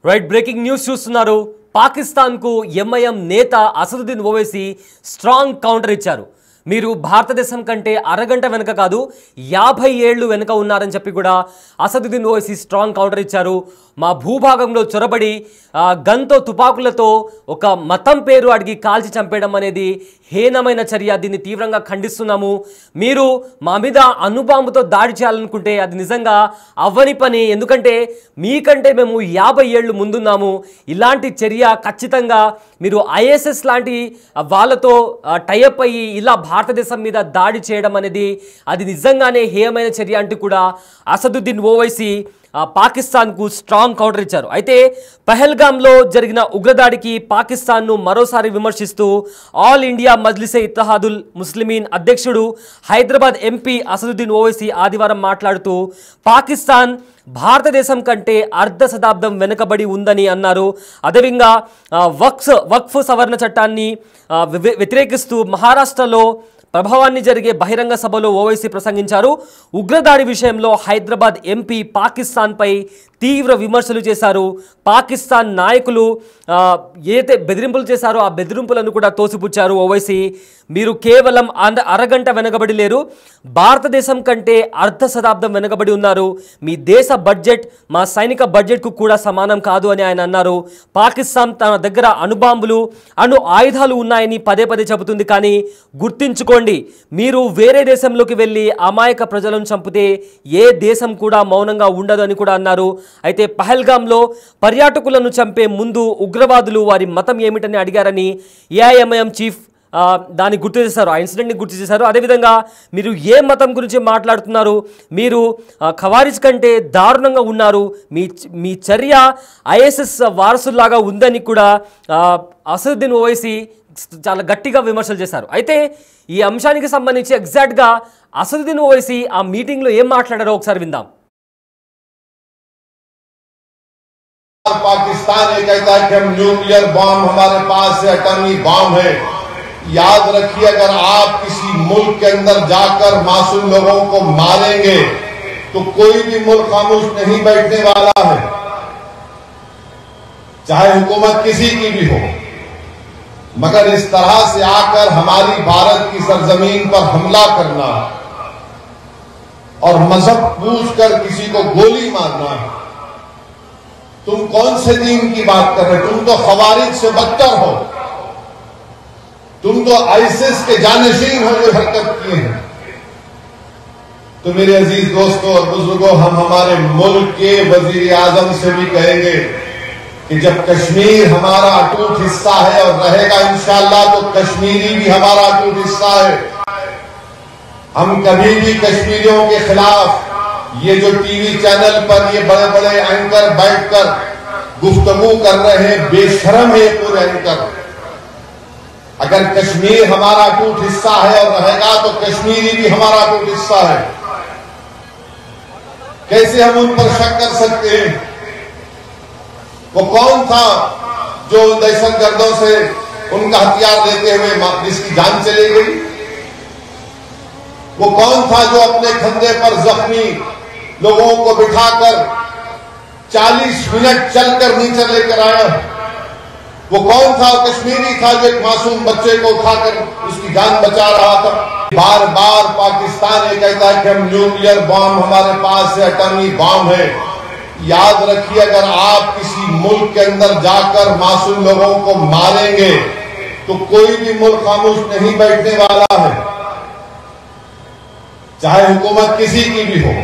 Right breaking news చూస్తున్నారు. పాకిస్తాన్కు MIM నేత అసదుద్దీన్ ఓవైసీ స్ట్రాంగ్ కౌంటర్ ఇచ్చారు. మీరు భారతదేశం కంటే అరగంట వెనుక కాదు 50 ఏళ్లు వెనుక ఉన్నారని చెప్పి కూడా అసదుద్దీన్ ఓవైసీ స్ట్రాంగ్ కౌంటర్ ఇచ్చారు. మా భూభాగంలో చొరబడి గన్తో తుపాకులతో ఒక మతం పేరు అడిగి కాల్చి చంపేయడం అనేది హీనమైన చర్య. దీన్ని తీవ్రంగా ఖండిస్తున్నాము. మీరు మా మీద అణుబాంబుతో దాడి చేయాలనుకుంటే అది నిజంగా అవ్వని పని. ఎందుకంటే మీకంటే మేము 50 ఏళ్ళు ముందున్నాము. ఇలాంటి చర్య ఖచ్చితంగా మీరు ఐఎస్ఎస్ లాంటి వాళ్ళతో టైఅప్ అయ్యి ఇలా భారతదేశం మీద దాడి చేయడం అనేది అది నిజంగానే హేయమైన చర్య అంటూ కూడా అసదుద్దీన్ ఓవైసీ పాకిస్తాన్కు స్ట్రాంగ్ కౌంటర్ ఇచ్చారు. అయితే పహల్గామ్లో జరిగిన ఉగ్రదాడికి పాకిస్తాన్ను మరోసారి విమర్శిస్తూ ఆల్ ఇండియా మజ్లిసే ఇత్తహాదుల్ ముస్లిమీన్ అధ్యక్షుడు హైదరాబాద్ ఎంపీ అసదుద్దీన్ ఓవైసీ ఆదివారం మాట్లాడుతూ పాకిస్తాన్ భారతదేశం కంటే అర్ధ శతాబ్దం వెనుకబడి ఉందని అన్నారు. అదేవిధంగా వక్ఫ్ సవరణ చట్టాన్ని వ్యతిరేకిస్తూ మహారాష్ట్రలో ప్రభావాన్ని జరిగే బహిరంగ సభలో ఓవైసీ ప్రసంగించారు. ఉగ్రదాడి విషయంలో హైదరాబాద్ ఎంపీ పాకిస్తాన్పై తీవ్ర విమర్శలు చేశారు. పాకిస్తాన్ నాయకులు ఏదైతే బెదిరింపులు చేశారో ఆ బెదిరింపులను కూడా తోసిపుచ్చారు ఓవైసీ. మీరు కేవలం అరగంట వెనకబడి లేరు, భారతదేశం కంటే అర్ధ శతాబ్దం వెనకబడి ఉన్నారు. మీ దేశ బడ్జెట్ మా సైనిక బడ్జెట్కు కూడా సమానం కాదు అని ఆయన అన్నారు. పాకిస్తాన్ తన దగ్గర అణుబాంబులు అణు ఆయుధాలు ఉన్నాయని పదే పదే చెబుతుంది. కానీ గుర్తించుకోండి, మీరు వేరే దేశంలోకి వెళ్ళి అమాయక ప్రజలను చంపితే ఏ దేశం కూడా మౌనంగా ఉండదు అని కూడా అన్నారు. అయితే పహల్గామ్లో పర్యాటకులను చంపే ముందు ఉగ్రవాదులు వారి మతం ఏమిటని అడిగారని ఏఐఎంఐఎం చీఫ్ దాన్ని గుర్తు చేశారు. ఆ ఇన్సిడెంట్ని గుర్తు చేశారు. అదేవిధంగా మీరు ఏ మతం గురించి మాట్లాడుతున్నారు, మీరు ఖవారిజ్ కంటే దారుణంగా ఉన్నారు, మీ చర్య ఐఎస్ఎస్ వారసుల్లాగా ఉందని కూడా అసదుద్దీన్ ఓవైసీ చాలా గట్టిగా విమర్శలు చేశారు. అయితే ఈ అంశానికి సంబంధించి ఎగ్జాక్ట్గా అసదుద్దీన్ ఓవైసీ ఆ మీటింగ్లో ఏం మాట్లాడారో ఒకసారి విందాం. पाकिस्तान ये कहता है कि हम न्यूक्लियर बॉम्ब हमारे पास है, एटॉमिक बॉम्ब है। याद रखिए, अगर आप किसी मुल्क के अंदर जाकर मासूम लोगों को मारेंगे तो कोई भी मुल्क खामोश नहीं बैठने वाला है, चाहे हुकूमत किसी की भी हो। मगर इस तरह से आकर हमारी भारत की सरजमीन पर हमला करना और मजहब पूछकर किसी को गोली मारना, तुम कौन से दीन की बात कर रहे हो? तुम तो खवारिज से बदतर हो, तुम तो आईसिस के जानशीन हो जो हरकत किए हैं। तो मेरे अजीज दोस्तों और बुजुर्गों, हम हमारे मुल्क के वजीर आजम से भी कहेंगे कि जब कश्मीर हमारा अटूट हिस्सा है और रहेगा इंशाअल्लाह, तो कश्मीरी भी हमारा अटूट हिस्सा है। हम कभी भी कश्मीरियों के खिलाफ ये जो टीवी चैनल पर ये बड़े बड़े एंकर बैठकर गुफ्तगू कर रहे हैं, बेशरम है पूरे एंकर। अगर कश्मीर हमारा अटूट हिस्सा है और रहेगा, तो कश्मीरी भी हमारा अटूट हिस्सा है। कैसे हम उन पर शक कर सकते हैं? वो कौन था जो दहशतगर्दों से उनका हथियार लेते हुए जिसकी जान चली गई? वो कौन था जो अपने कंधे पर जख्मी लोगों को बिठाकर 40 मिनट चलकर नीचे लेकर आया? वो कौन था? कश्मीरी था जो एक मासूम बच्चे को उठाकर उसकी जान बचा रहा था। बार बार पाकिस्तान ये कहता है कि हम न्यूक्लियर बॉम्ब हमारे पास है, एटॉमिक बॉम्ब है। याद रखिए, अगर आप किसी मुल्क के अंदर जाकर मासूम लोगों को मारेंगे तो कोई भी मुल्क खामोश नहीं बैठने वाला है, चाहे हुकूमत किसी की भी हो।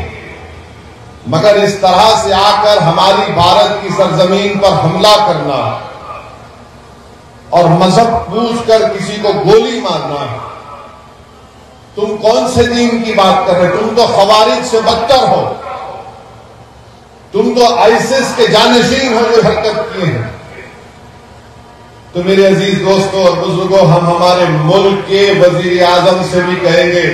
मगर इस तरह से आकर हमारी भारत की सरजमीन पर हमला करना और मजहब पूछकर किसी को गोली मारना, तुम कौन से दीन की बात कर रहे हो? तुम तो खवारिज से बदतर हो, तुम तो आईसिस के जानशीन हो जो हरकत किए हैं। तो मेरे अजीज दोस्तों और बुजुर्गों, हम हमारे मुल्क के वजीर आजम से भी कहेंगे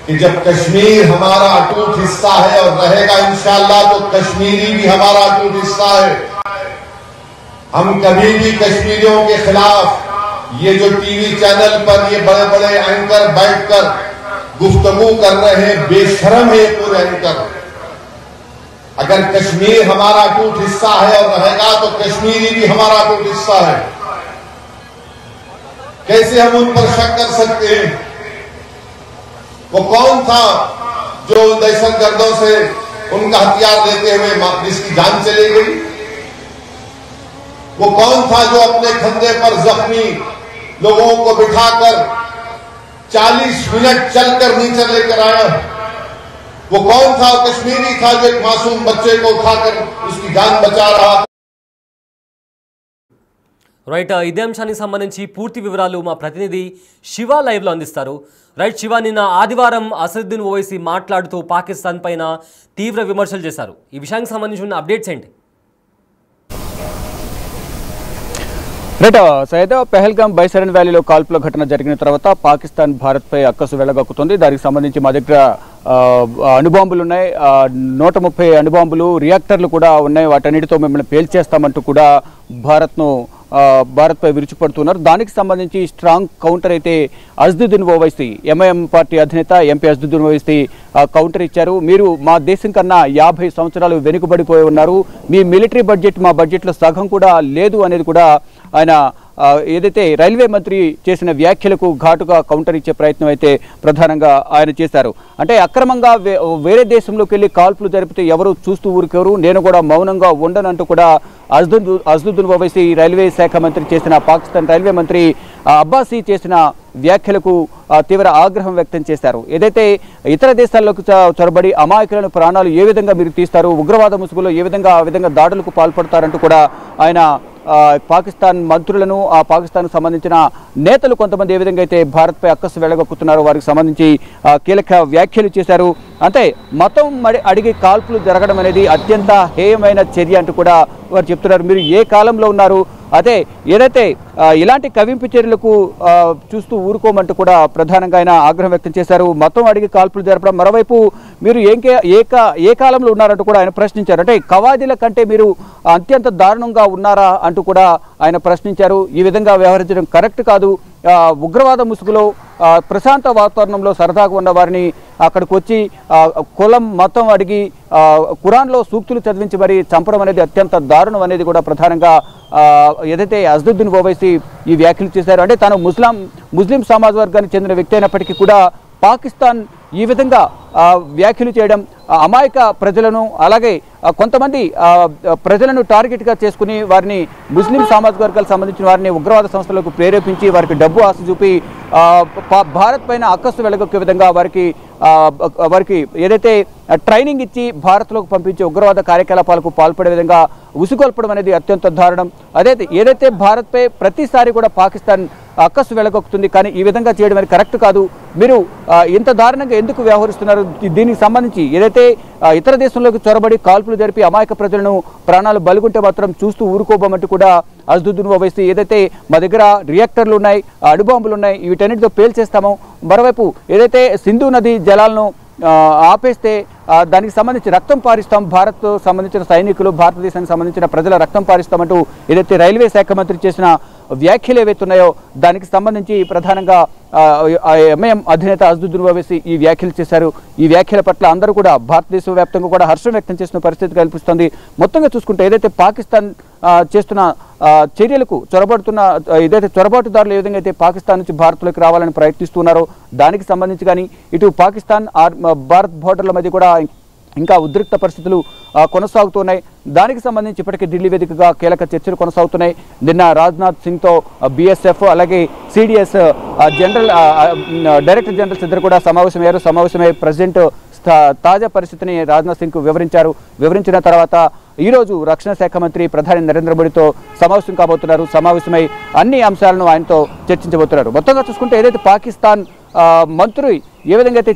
कि जब कश्मीर हमारा अटूट हिस्सा है और रहेगा इंशाअल्लाह, तो कश्मीरी भी हमारा अटूट हिस्सा है। हम कभी भी कश्मीरियों के खिलाफ ये जो टीवी चैनल पर ये बड़े बड़े एंकर बैठकर गुफ्तगू कर रहे हैं, बेशरम है पूरे एंकर। अगर कश्मीर हमारा अटूट हिस्सा है और रहेगा तो कश्मीरी भी हमारा अटूट हिस्सा है। कैसे हम उन पर शक कर सकते हैं? वो कौन था जो दहशतगर्दों से उनका हथियार लेते हुए जिसकी जान चली गई? वो कौन था जो अपने कंधे पर जख्मी लोगों को बिठाकर 40 मिनट चलकर नीचे लेकर आया? वो कौन था? कश्मीरी था जो एक मासूम बच्चे को उठाकर उसकी जान बचा रहा था। రైట్, ఇదే అంశానికి సంబంధించి పూర్తి వివరాలు మా ప్రతినిధి శివ లైవ్లో అందిస్తారు. రైట్ శివ, నిన్న ఆదివారం అసదుద్దీన్ ఓవైసీ మాట్లాడుతూ పాకిస్తాన్ పైన తీవ్ర విమర్శలు చేశారు. ఈ విషయానికి సంబంధించి ఉన్న అప్డేట్స్ ఏంటి? రైట్ సైదా, పెహల్గాం బైసరన్ వ్యాలీలో కాల్పుల ఘటన జరిగిన తర్వాత పాకిస్తాన్ భారత్పై అక్కసు వెళ్ళగక్కుతుంది. దానికి సంబంధించి మా దగ్గర అణుబాంబులు ఉన్నాయి, 130 అణుబాంబులు, రియాక్టర్లు కూడా ఉన్నాయి, వాటన్నిటితో మిమ్మల్ని పేల్చేస్తామంటూ కూడా భారత్పై విరుచుపడుతున్నారు. దానికి సంబంధించి స్ట్రాంగ్ కౌంటర్ అయితే అసదుద్దీన్ ఓవైసీ, ఎంఐఎం పార్టీ అధినేత ఎంపీ అసదుద్దీన్ ఓవైసీ కౌంటర్ ఇచ్చారు. మీరు మా దేశం కన్నా 50 సంవత్సరాలు వెనుకబడిపోయి ఉన్నారు, మీ మిలిటరీ బడ్జెట్ మా బడ్జెట్లో సగం కూడా లేదు అనేది కూడా ఆయన ఏదైతే రైల్వే మంత్రి చేసిన వ్యాఖ్యలకు ఘాటుగా కౌంటర్ ఇచ్చే ప్రయత్నం అయితే ప్రధానంగా ఆయన చేశారు. అంటే అక్రమంగా వేరే దేశంలోకి వెళ్ళి కాల్పులు జరిపితే ఎవరు చూస్తూ ఊరుకోరు, నేను కూడా మౌనంగా ఉండనంటూ కూడా అసదుద్దీన్ ఓవైసీ రైల్వే శాఖ మంత్రి చేసిన, పాకిస్తాన్ రైల్వే మంత్రి అబ్బాసీ చేసిన వ్యాఖ్యలకు తీవ్ర ఆగ్రహం వ్యక్తం చేశారు. ఏదైతే ఇతర దేశాల్లోకి చొరబడి అమాయకులను ప్రాణాలు ఏ విధంగా మీరు తీస్తారు, ఉగ్రవాద ముసుగులో ఆ విధంగా దాడులకు పాల్పడతారంటూ కూడా ఆయన పాకిస్తాన్ మంత్రులను, ఆ పాకిస్తాన్కు సంబంధించిన నేతలు కొంతమంది ఏ విధంగా అయితే భారత్పై అక్కసు వెళ్ళగక్కుతున్నారో వారికి సంబంధించి కీలక వ్యాఖ్యలు చేశారు. అంటే మతం అడిగి కాల్పులు జరగడం అనేది అత్యంత హేయమైన చర్య అంటూ కూడా వారు చెప్తున్నారు. మీరు ఏ కాలంలో ఉన్నారు? అదే ఏదైతే ఇలాంటి కవింపు చర్యలకు చూస్తూ ఊరుకోమంటూ కూడా ప్రధానంగా ఆయన ఆగ్రహం వ్యక్తం చేశారు. మతం అడిగి కాల్పులు జరపడం, మరోవైపు మీరు ఏ కాలంలో ఉన్నారంటూ కూడా ఆయన ప్రశ్నించారు. అంటే కవాదీల కంటే మీరు అత్యంత దారుణంగా ఉన్నారా అంటూ కూడా ఆయన ప్రశ్నించారు. ఈ విధంగా వ్యవహరించడం కరెక్ట్ కాదు, ఉగ్రవాద ముసుగులో ప్రశాంత వాతావరణంలో సరదాగా ఉన్న వారిని అక్కడికి వచ్చి కులం మతం అడిగి ఖురాన్లో సూక్తులు చదివించి మరి చంపడం అనేది అత్యంత దారుణం అనేది కూడా ప్రధానంగా ఏదైతే అసదుద్దీన్ ఓవైసీ ఈ వ్యాఖ్యలు చేశారు. అంటే తాను ముస్లిం సమాజ వర్గానికి చెందిన వ్యక్తి అయినప్పటికీ కూడా పాకిస్తాన్ ఈ విధంగా వ్యాఖ్యలు చేయడం, అమాయక ప్రజలను అలాగే కొంతమంది ప్రజలను టార్గెట్గా చేసుకుని వారిని ముస్లిం సామాజిక వర్గాలకు సంబంధించిన వారిని ఉగ్రవాద సంస్థలకు ప్రేరేపించి వారికి డబ్బు ఆశ చూపి భారత్ పైన అక్కసు వెలగొక్కే విధంగా వారికి ఏదైతే ట్రైనింగ్ ఇచ్చి భారత్లోకి పంపించే ఉగ్రవాద కార్యకలాపాలకు పాల్పడే విధంగా ఉసుగొల్పడం అనేది అత్యంత దారుణం. ఏదైతే భారత్పై ప్రతిసారి కూడా పాకిస్తాన్ అక్కసు వెలగొక్కుతుంది, కానీ ఈ విధంగా చేయడం అనేది కరెక్ట్ కాదు. మీరు ఇంత దారుణంగా ఎందుకు వ్యవహరిస్తున్నారు? దీనికి సంబంధించి ఏదైతే ఇతర దేశంలోకి చొరబడి కాల్పులు జరిపి అమాయక ప్రజలను ప్రాణాలు బలిగుంటే మాత్రం చూస్తూ ఊరుకోబోమంటూ కూడా అసదుద్దీన్ ఓవైసీ ఏదైతే మా దగ్గర రియాక్టర్లు ఉన్నాయి, అణుబాంబులు ఉన్నాయి, వీటన్నిటితో పేల్చేస్తాము, మరోవైపు ఏదైతే సింధు నది జలాలను ఆపేస్తే దానికి సంబంధించి రక్తం పారిస్తాం, భారత్ సంబంధించిన సైనికులు, భారతదేశానికి సంబంధించిన ప్రజల రక్తం పారిస్తామంటూ ఏదైతే రైల్వే శాఖ మంత్రి చేసిన వ్యాఖ్యలు ఏవైతే ఉన్నాయో దానికి సంబంధించి ప్రధానంగా ఎంఐఎం అధినేత అసదుద్దీన్ ఓవైసీ ఈ వ్యాఖ్యలు చేశారు. ఈ వ్యాఖ్యల పట్ల అందరూ కూడా భారతదేశ వ్యాప్తంగా కూడా హర్షం వ్యక్తం చేసిన పరిస్థితి కల్పిస్తుంది. మొత్తంగా చూసుకుంటే ఏదైతే పాకిస్తాన్ చేస్తున్న చర్యలకు ఏదైతే చొరబాటుదారులు ఏ విధంగా అయితే పాకిస్తాన్ నుంచి భారత్లోకి రావాలని ప్రయత్నిస్తున్నారో దానికి సంబంధించి కానీ ఇటు పాకిస్తాన్ భారత్ బోర్డర్ల మధ్య కూడా ఇంకా ఉద్రిక్త పరిస్థితులు కొనసాగుతున్నాయి. దానికి సంబంధించి ఇప్పటికే ఢిల్లీ వేదికగా కీలక చర్చలు కొనసాగుతున్నాయి. నిన్న రాజ్నాథ్ సింగ్తో BSF అలాగే CDS డైరెక్టర్ జనరల్స్ ఇద్దరు కూడా సమావేశమై ప్రెసిడెంట్ తాజా పరిస్థితిని రాజ్నాథ్ సింగ్కు వివరించిన తర్వాత ఈరోజు రక్షణ శాఖ మంత్రి ప్రధాని నరేంద్ర మోడీతో సమావేశం కాబోతున్నారు. సమావేశమై అన్ని అంశాలను ఆయనతో చర్చించబోతున్నారు. మొత్తంగా చూసుకుంటే ఏదైతే పాకిస్తాన్ మంత్రి ఏ విధంగా అయితే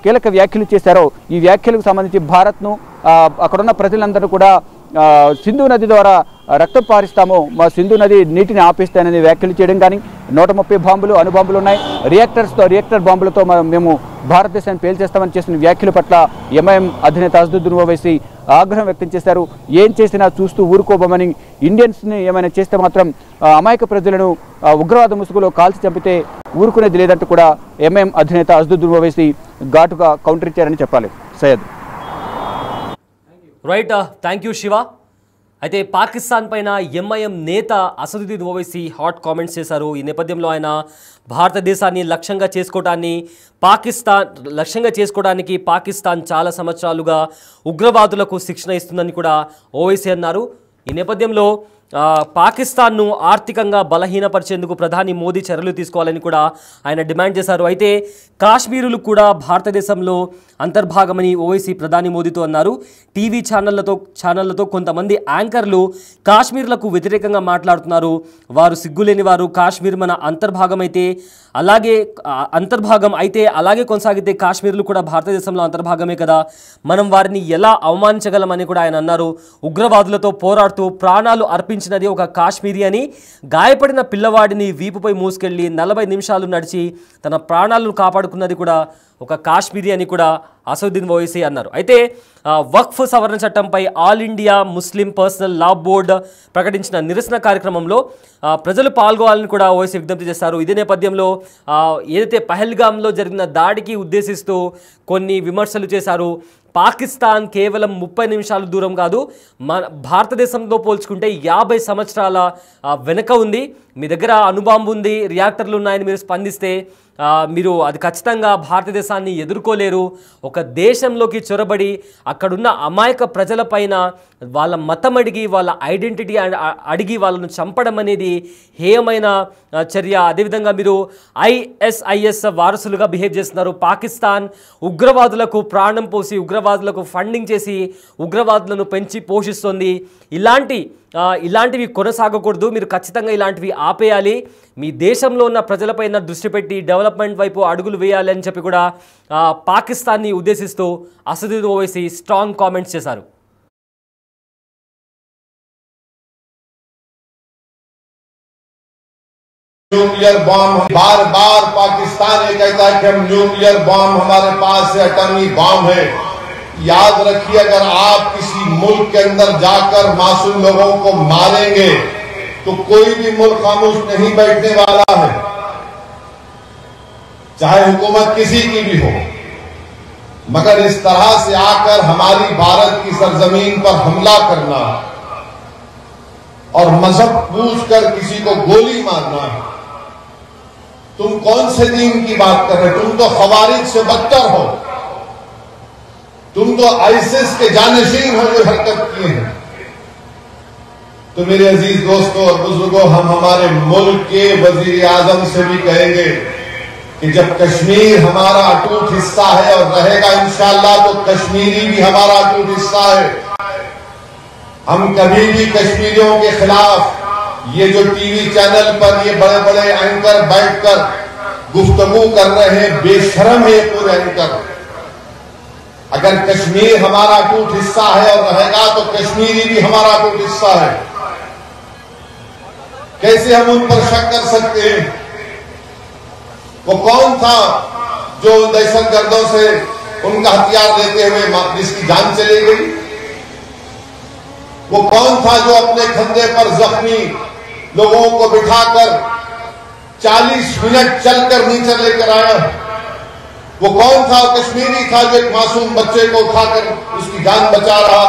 కీలక వ్యాఖ్యలు చేశారో ఈ వ్యాఖ్యలకు సంబంధించి భారత్ను అక్కడున్న ప్రజలందరూ కూడా సింధు నది ద్వారా రక్తం పారిస్తాము, మా సింధు నది నీటిని ఆపేస్తానని వ్యాఖ్యలు చేయడం కానీ 130 బాంబులు అణుబాంబులు ఉన్నాయి, రియాక్టర్ బాంబులతో మేము భారతదేశాన్ని పేల్చేస్తామని చేసిన వ్యాఖ్యల పట్ల ఎంఐఎం అధినేత అసదుద్దీన్ ఓవైసీ ఆగ్రహం వ్యక్తం చేశారు. ఏం చేసినా చూస్తూ ఊరుకోబోమని, ఇండియన్స్ని ఏమైనా చేస్తే మాత్రం అమాయక ప్రజలను ఉగ్రవాద ముసుగులో కాల్చి చంపితే ఊరుకునేది లేదంటూ కూడా ఎంఐఎం అధినేత అసదుద్దీన్ ఓవైసీ ఘాటుగా కౌంటర్ ఇచ్చారని చెప్పాలి. Syed. Right, thank you Shiva. అయితే పాకిస్తాన్ పైన ఎంఐఎం నేత అసదుద్దీన్ ఓవైసీ హాట్ కామెంట్స్ చేశారు. ఈ నేపథ్యంలో ఆయన భారతదేశాన్ని లక్ష్యంగా చేసుకోవడానికి పాకిస్తాన్ చాలా సంవత్సరాలుగా ఉగ్రవాదులకు శిక్షణ ఇస్తుందని కూడా ఓవైసీ అన్నారు. ఈ నేపథ్యంలో పాకిస్తాన్ను ఆర్థికంగా బలహీనపరిచేందుకు ప్రధాని మోదీ చర్యలు తీసుకోవాలని కూడా ఆయన డిమాండ్ చేశారు. అయితే కాశ్మీరులు కూడా భారతదేశంలో అంతర్భాగమని ఓవైసీ ప్రధాని మోదీతో అన్నారు. టీవీ ఛానళ్లతో కొంతమంది యాంకర్లు కాశ్మీర్లకు వ్యతిరేకంగా మాట్లాడుతున్నారు. వారు సిగ్గులేని వారు. కాశ్మీర్ మన అంతర్భాగం అయితే అలాగే కొనసాగితే కాశ్మీర్లు కూడా భారతదేశంలో అంతర్భాగమే కదా, మనం వారిని ఎలా అవమానించగలమని కూడా ఆయన అన్నారు. ఉగ్రవాదులతో పోరాడుతూ ప్రాణాలు అర్పించినది ఒక కాశ్మీరీ అని, గాయపడిన పిల్లవాడిని వీపుపై మూసుకెళ్లి 40 నిమిషాలు నడిచి తన ప్రాణాలను కాపాడుకున్నది కూడా ఒక కాశ్మీరీ అని కూడా అసదుద్దీన్ ఓవైసీ అన్నారు. అయితే వక్ఫ్ సవరణ చట్టంపై ఆల్ ఇండియా ముస్లిం పర్సనల్ లా బోర్డు ప్రకటించిన నిరసన కార్యక్రమంలో ప్రజలు పాల్గొనాలని కూడా ఓవైసీ విజ్ఞప్తి చేశారు. ఇదే నేపథ్యంలో ఏదైతే పహల్గామ్లో జరిగిన దాడికి ఉద్దేశిస్తూ కొన్ని విమర్శలు చేశారు. పాకిస్తాన్ కేవలం 30 నిమిషాల దూరం కాదు, మన భారతదేశంతో పోల్చుకుంటే 50 సంవత్సరాల వెనుక ఉంది. మీ దగ్గర అణుబాంబు ఉంది, రియాక్టర్లు ఉన్నాయని మీరు స్పందిస్తే మీరు అది ఖచ్చితంగా భారతదేశాన్ని ఎదుర్కోలేరు. ఒక దేశంలోకి చొరబడి అక్కడున్న అమాయక ప్రజలపైన వాళ్ళ మతం అడిగి, వాళ్ళ ఐడెంటిటీ అడిగి వాళ్ళను చంపడం అనేది హేయమైన చర్య. అదేవిధంగా మీరు ISIS వారసులుగా బిహేవ్ చేస్తున్నారు. పాకిస్తాన్ ఉగ్రవాదులకు ప్రాణం పోసి, ఉగ్రవాదులకు ఫండింగ్ చేసి, ఉగ్రవాదులను పెంచి పోషిస్తుంది. ఇలాంటివి కొనసాగకూడదు. మీరు ఖచ్చితంగా ఇలాంటివి ఆపేయాలి. మీ దేశంలో ఉన్న ప్రజలపైన దృష్టి పెట్టి డెవలప్మెంట్ వైపు అడుగులు వేయాలి అని చెప్పి కూడా పాకిస్తాన్ని ఉద్దేశిస్తూ అసదుద్దీన్ ఓవైసీ స్ట్రాంగ్ కామెంట్స్ చేశారు. न्यूक्लियर बॉम्ब, बार बार पाकिस्तान ये कहता है कि हम न्यूक्लियर बॉम्ब हमारे पास से एटॉमिक बॉम्ब है। याद रखिए, अगर आप किसी मुल्क के अंदर जाकर मासूम लोगों को मारेंगे तो कोई भी मुल्क खामोश नहीं बैठने वाला है, चाहे हुकूमत किसी की भी हो। मगर इस तरह से आकर हमारी भारत की सरजमीन पर हमला करना और मजहब पूछकर किसी को गोली मारना, तुम कौन से दीन की बात कर रहे हो? तुम तो खवारिज से बदतर हो, तुम तो आईसिस के जानशीन हो जो हरकत किए हैं। तो मेरे अजीज दोस्तों और बुजुर्गों, हम हमारे मुल्क के वजीर आजम से भी कहेंगे कि जब कश्मीर हमारा अटूट हिस्सा है और रहेगा इंशाअल्लाह, तो कश्मीरी भी हमारा अटूट हिस्सा है। हम कभी भी कश्मीरियों के खिलाफ ये जो टीवी चैनल पर ये बड़े बड़े एंकर बैठकर गुफ्तगू कर रहे हैं, बेशरम है पूरे एंकर। अगर कश्मीर हमारा अटूट हिस्सा है और रहेगा, तो कश्मीरी भी हमारा अटूट हिस्सा है। कैसे हम उन पर शक कर सकते हैं? वो कौन था जो दहशतगर्दों से उनका हथियार लेते हुए जिसकी जान चली गई? वो कौन था जो अपने कंधे पर जख्मी लोगों को बिठाकर 40 मिनट चलकर नीचे लेकर आया? वो कौन था? कश्मीरी था जो एक मासूम बच्चे को उठाकर उसकी जान बचा रहा।